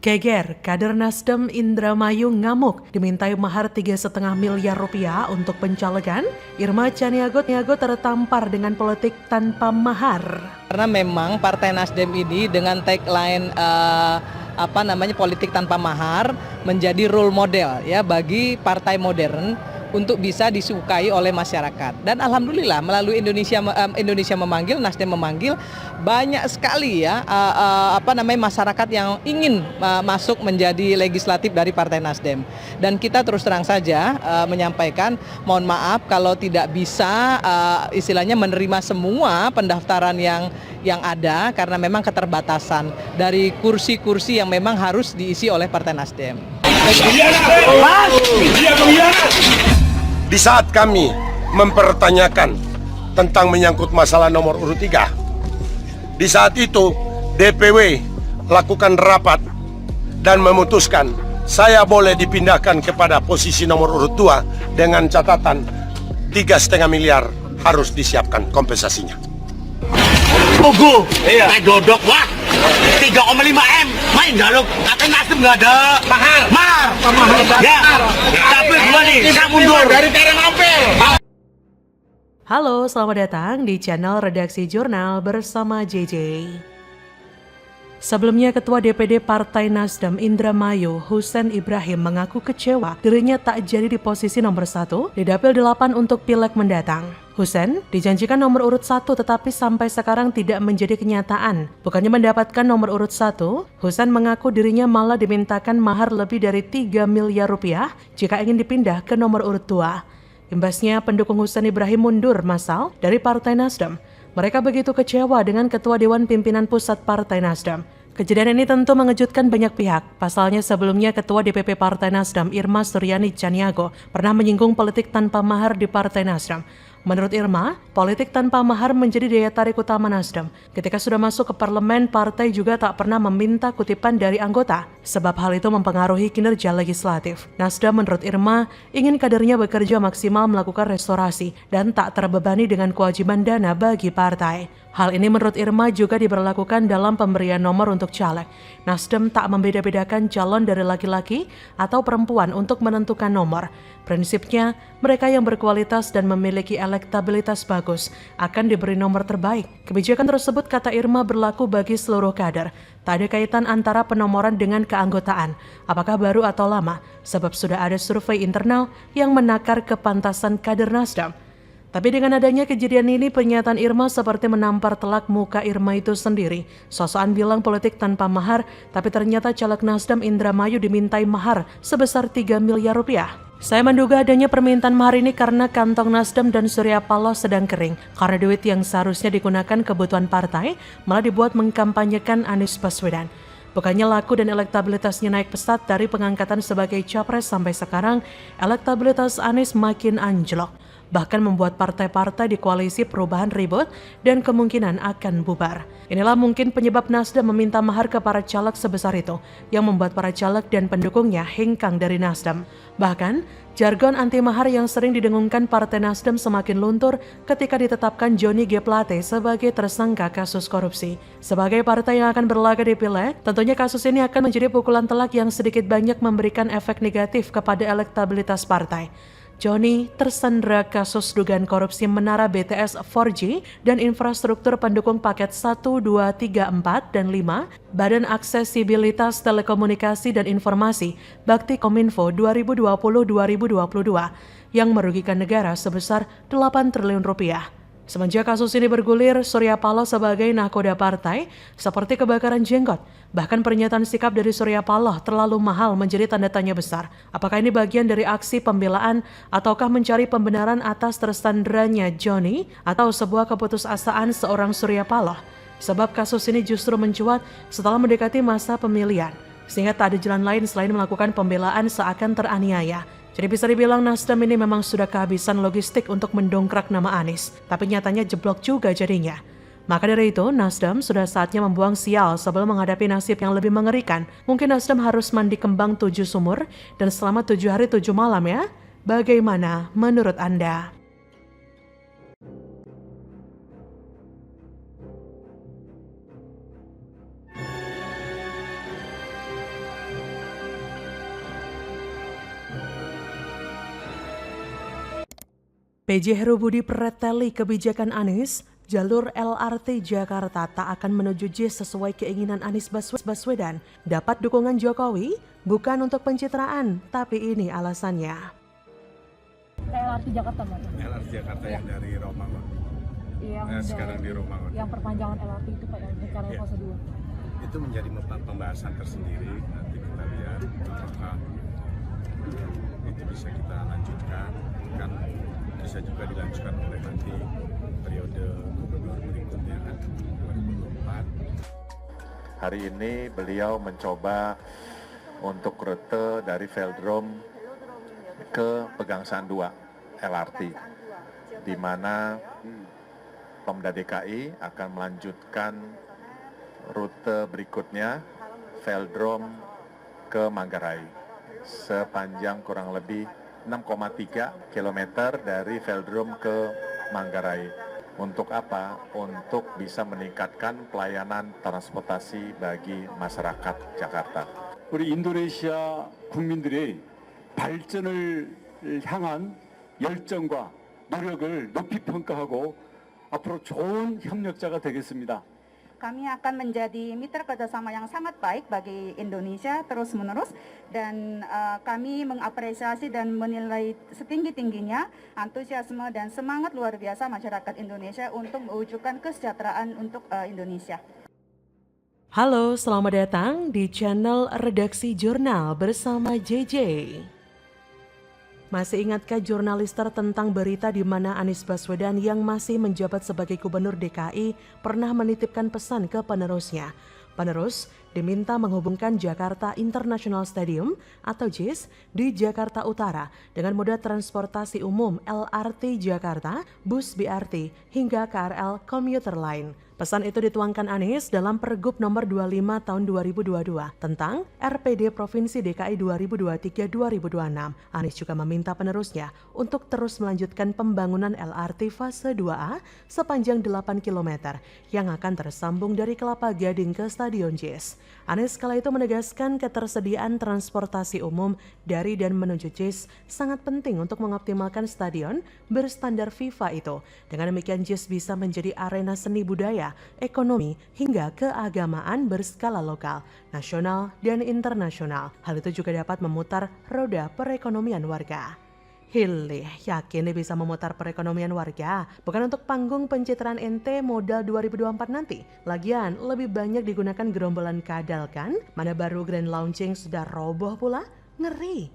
Geger, kader Nasdem Indramayu ngamuk dimintai mahar 3,5 miliar rupiah untuk pencalegan. Irma Caniago tertampar dengan politik tanpa mahar. Karena memang Partai Nasdem ini dengan tagline politik tanpa mahar menjadi role model ya bagi partai modern untuk bisa disukai oleh masyarakat. Dan alhamdulillah melalui Indonesia memanggil, Nasdem memanggil, banyak sekali ya masyarakat yang ingin masuk menjadi legislatif dari Partai Nasdem. Dan kita terus terang saja menyampaikan mohon maaf kalau tidak bisa istilahnya menerima semua pendaftaran yang ada karena memang keterbatasan dari kursi-kursi yang memang harus diisi oleh Partai Nasdem. Di saat kami mempertanyakan tentang menyangkut masalah nomor urut 3, di saat itu DPW lakukan rapat dan memutuskan saya boleh dipindahkan kepada posisi nomor urut 2 dengan catatan 3,5 miliar harus disiapkan kompensasinya. Tunggu, dodok wah 3,5 M main dah lo, katanya Nasdem nggak ada mahar ya, tapi gua nih saya mundur dari tereng ampel. Halo, selamat datang di channel Redaksi Jurnal bersama JJ. Sebelumnya, Ketua DPD Partai Nasdem Indramayu, Husein Ibrahim mengaku kecewa dirinya tak jadi di posisi nomor 1 di Dapil 8 untuk Pileg mendatang. Husein dijanjikan nomor urut 1 tetapi sampai sekarang tidak menjadi kenyataan. Bukannya mendapatkan nomor urut 1, Husein mengaku dirinya malah dimintakan mahar lebih dari 3 miliar rupiah jika ingin dipindah ke nomor urut 2. Imbasnya, pendukung Husein Ibrahim mundur massal dari Partai Nasdem. Mereka begitu kecewa dengan Ketua Dewan Pimpinan Pusat Partai Nasdem. Kejadian ini tentu mengejutkan banyak pihak. Pasalnya sebelumnya Ketua DPP Partai Nasdem Irma Suryani Caniago pernah menyinggung politik tanpa mahar di Partai Nasdem. Menurut Irma, politik tanpa mahar menjadi daya tarik utama Nasdem. Ketika sudah masuk ke parlemen, partai juga tak pernah meminta kutipan dari anggota, sebab hal itu mempengaruhi kinerja legislatif. Nasdem menurut Irma, ingin kadernya bekerja maksimal melakukan restorasi dan tak terbebani dengan kewajiban dana bagi partai. Hal ini menurut Irma juga diberlakukan dalam pemberian nomor untuk caleg. Nasdem tak membeda-bedakan calon dari laki-laki atau perempuan untuk menentukan nomor. Prinsipnya, mereka yang berkualitas dan memiliki elektabilitas bagus akan diberi nomor terbaik. Kebijakan tersebut, kata Irma, berlaku bagi seluruh kader. Tak ada kaitan antara penomoran dengan keanggotaan, apakah baru atau lama, sebab sudah ada survei internal yang menakar kepantasan kader Nasdem. Tapi dengan adanya kejadian ini, pernyataan Irma seperti menampar telak muka Irma itu sendiri. Sosokan bilang politik tanpa mahar, tapi ternyata caleg Nasdem Indramayu dimintai mahar sebesar 3 miliar rupiah. Saya menduga adanya permintaan mahar ini karena kantong Nasdem dan Surya Paloh sedang kering. Karena duit yang seharusnya digunakan kebutuhan partai malah dibuat mengkampanyekan Anies Baswedan. Bukannya laku dan elektabilitasnya naik pesat dari pengangkatan sebagai capres sampai sekarang, elektabilitas Anies makin anjlok. Bahkan membuat partai-partai di koalisi perubahan ribut dan kemungkinan akan bubar. Inilah mungkin penyebab Nasdem meminta mahar ke para caleg sebesar itu, yang membuat para caleg dan pendukungnya hengkang dari Nasdem. Bahkan, jargon anti mahar yang sering didengungkan Partai Nasdem semakin luntur ketika ditetapkan Johnny G. Plate sebagai tersangka kasus korupsi. Sebagai partai yang akan berlaga di Pileg, tentunya kasus ini akan menjadi pukulan telak yang sedikit banyak memberikan efek negatif kepada elektabilitas partai. Johnny tersandra kasus dugaan korupsi menara BTS 4G dan infrastruktur pendukung paket 1, 2, 3, 4, dan 5 Badan Aksesibilitas Telekomunikasi dan Informasi Bakti Kominfo 2020-2022 yang merugikan negara sebesar 8 triliun rupiah. Semenjak kasus ini bergulir, Surya Paloh sebagai nahkoda partai seperti kebakaran jenggot. Bahkan pernyataan sikap dari Surya Paloh terlalu mahal menjadi tanda tanya besar. Apakah ini bagian dari aksi pembelaan ataukah mencari pembenaran atas tersandranya Johnny atau sebuah keputusasaan seorang Surya Paloh? Sebab kasus ini justru mencuat setelah mendekati masa pemilihan, sehingga tak ada jalan lain selain melakukan pembelaan seakan teraniaya. Jadi bisa dibilang Nasdem ini memang sudah kehabisan logistik untuk mendongkrak nama Anies, tapi nyatanya jeblok juga jadinya. Maka dari itu, Nasdem sudah saatnya membuang sial sebelum menghadapi nasib yang lebih mengerikan. Mungkin Nasdem harus mandi kembang 7 sumur dan selama 7 hari 7 malam ya. Bagaimana menurut Anda? PJ Heru Budi preteli kebijakan Anies, jalur LRT Jakarta tak akan menuju JIS sesuai keinginan Anies Baswedan. Dapat dukungan Jokowi, bukan untuk pencitraan, tapi ini alasannya. LRT Jakarta, Mbak? LRT Jakarta yang dari Romangun. Sekarang di Romangun. Yang perpanjangan LRT itu Pak, yang rencana Ya. fase 2. Itu menjadi pembahasan tersendiri. Nanti kita lihat apakah itu bisa kita lanjutkan. Kan bisa juga dilanjutkan oleh nanti periode gubernur berikutnya kan 2024. Hari ini beliau mencoba untuk rute dari Velodrome ke Pegangsaan 2 LRT, di mana Pemda DKI akan melanjutkan rute berikutnya Velodrome ke Manggarai sepanjang kurang lebih 6,3 km dari Velodrome ke Manggarai. Untuk apa? Untuk bisa meningkatkan pelayanan transportasi bagi masyarakat Jakarta. 우리 인도네시아 국민들의 발전을 향한 열정과 노력을 높이 평가하고 앞으로 좋은 협력자가 되겠습니다. Kami akan menjadi mitra kerjasama yang sangat baik bagi Indonesia terus-menerus, dan kami mengapresiasi dan menilai setinggi-tingginya antusiasme dan semangat luar biasa masyarakat Indonesia untuk mewujudkan kesejahteraan untuk Indonesia. Halo, selamat datang di channel Redaksi Jurnal bersama JJ. Masih ingatkah jurnalister tentang berita di mana Anies Baswedan yang masih menjabat sebagai Gubernur DKI pernah menitipkan pesan ke penerusnya? Penerus diminta menghubungkan Jakarta International Stadium atau JIS di Jakarta Utara dengan moda transportasi umum LRT Jakarta, bus BRT, hingga KRL Commuter Line. Pesan itu dituangkan Anies dalam Pergub nomor 25 tahun 2022 tentang RPD Provinsi DKI 2023-2026. Anies juga meminta penerusnya untuk terus melanjutkan pembangunan LRT fase 2A sepanjang 8 km yang akan tersambung dari Kelapa Gading ke Stadion JIS. Anies kala itu menegaskan ketersediaan transportasi umum dari dan menuju JIS sangat penting untuk mengoptimalkan stadion berstandar FIFA itu. Dengan demikian JIS bisa menjadi arena seni budaya, ekonomi, hingga keagamaan berskala lokal, nasional, dan internasional. Hal itu juga dapat memutar roda perekonomian warga. Hilih, yakin bisa memutar perekonomian warga? Bukan untuk panggung pencitraan ente modal 2024 nanti. Lagian, lebih banyak digunakan gerombolan kadal kan? Mana baru grand launching sudah roboh pula? Ngeri.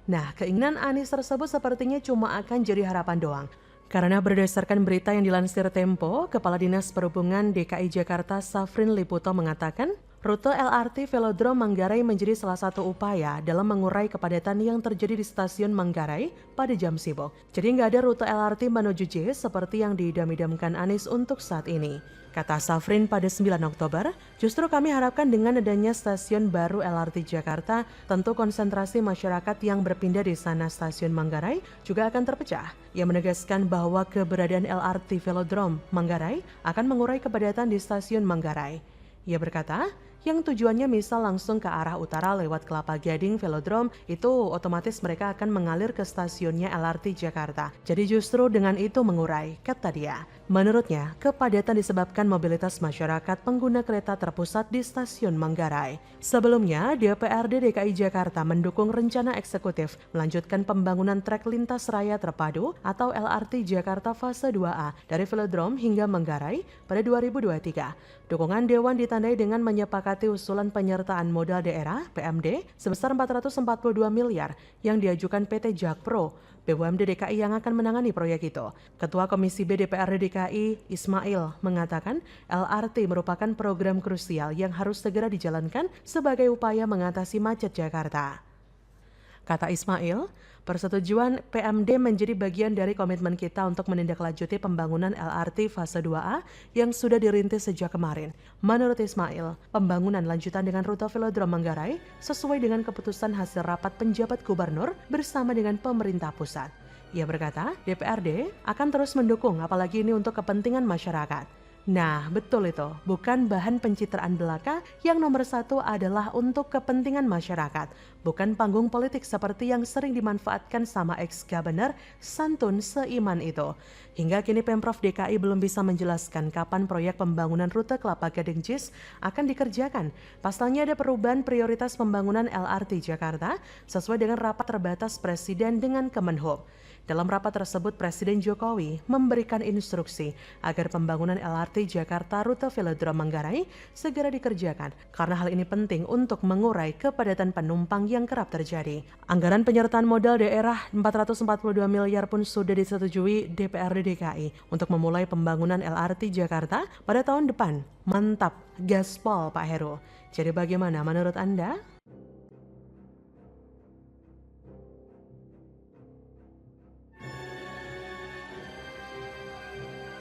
Nah, keinginan Anies tersebut sepertinya cuma akan jadi harapan doang. Karena berdasarkan berita yang dilansir Tempo, Kepala Dinas Perhubungan DKI Jakarta Safrin Liputo mengatakan, rute LRT Velodrome Manggarai menjadi salah satu upaya dalam mengurai kepadatan yang terjadi di stasiun Manggarai pada jam sibuk. Jadi nggak ada rute LRT menuju JIS seperti yang diidam-idamkan Anies untuk saat ini. Kata Safrin pada 9 Oktober, justru kami harapkan dengan adanya stasiun baru LRT Jakarta, tentu konsentrasi masyarakat yang berpindah di sana stasiun Manggarai juga akan terpecah. Ia menegaskan bahwa keberadaan LRT Velodrome Manggarai akan mengurai kepadatan di stasiun Manggarai. Ia berkata, yang tujuannya misal langsung ke arah utara lewat Kelapa Gading Velodrome, itu otomatis mereka akan mengalir ke stasiunnya LRT Jakarta. Jadi justru dengan itu mengurai, kata dia. Menurutnya, kepadatan disebabkan mobilitas masyarakat pengguna kereta terpusat di stasiun Manggarai. Sebelumnya, DPRD DKI Jakarta mendukung rencana eksekutif melanjutkan pembangunan trek lintas raya terpadu atau LRT Jakarta fase 2A dari Velodrome hingga Manggarai pada 2023. Dukungan Dewan ditandai dengan menyepakati usulan penyertaan modal daerah (PMD) sebesar 442 miliar yang diajukan PT Jakpro, BUMD DKI yang akan menangani proyek itu. Ketua Komisi B DPRD DKI Ismail mengatakan LRT merupakan program krusial yang harus segera dijalankan sebagai upaya mengatasi macet Jakarta. Kata Ismail, persetujuan PMD menjadi bagian dari komitmen kita untuk menindaklanjuti pembangunan LRT fase 2A yang sudah dirintis sejak kemarin. Menurut Ismail, pembangunan lanjutan dengan rute Velodrome Manggarai sesuai dengan keputusan hasil rapat penjabat gubernur bersama dengan pemerintah pusat. Ia berkata, DPRD akan terus mendukung apalagi ini untuk kepentingan masyarakat. Nah, betul itu. Bukan bahan pencitraan belaka, yang nomor satu adalah untuk kepentingan masyarakat. Bukan panggung politik seperti yang sering dimanfaatkan sama ex-governor santun seiman itu. Hingga kini Pemprov DKI belum bisa menjelaskan kapan proyek pembangunan rute Kelapa Gading JIS akan dikerjakan. Pasalnya ada perubahan prioritas pembangunan LRT Jakarta sesuai dengan rapat terbatas Presiden dengan Kemenhub. Dalam rapat tersebut, Presiden Jokowi memberikan instruksi agar pembangunan LRT Jakarta rute Velodrome Manggarai segera dikerjakan karena hal ini penting untuk mengurai kepadatan penumpang yang kerap terjadi. Anggaran penyertaan modal daerah 442 miliar pun sudah disetujui DPRD DKI untuk memulai pembangunan LRT Jakarta pada tahun depan. Mantap, gaspol Pak Heru. Jadi bagaimana menurut Anda?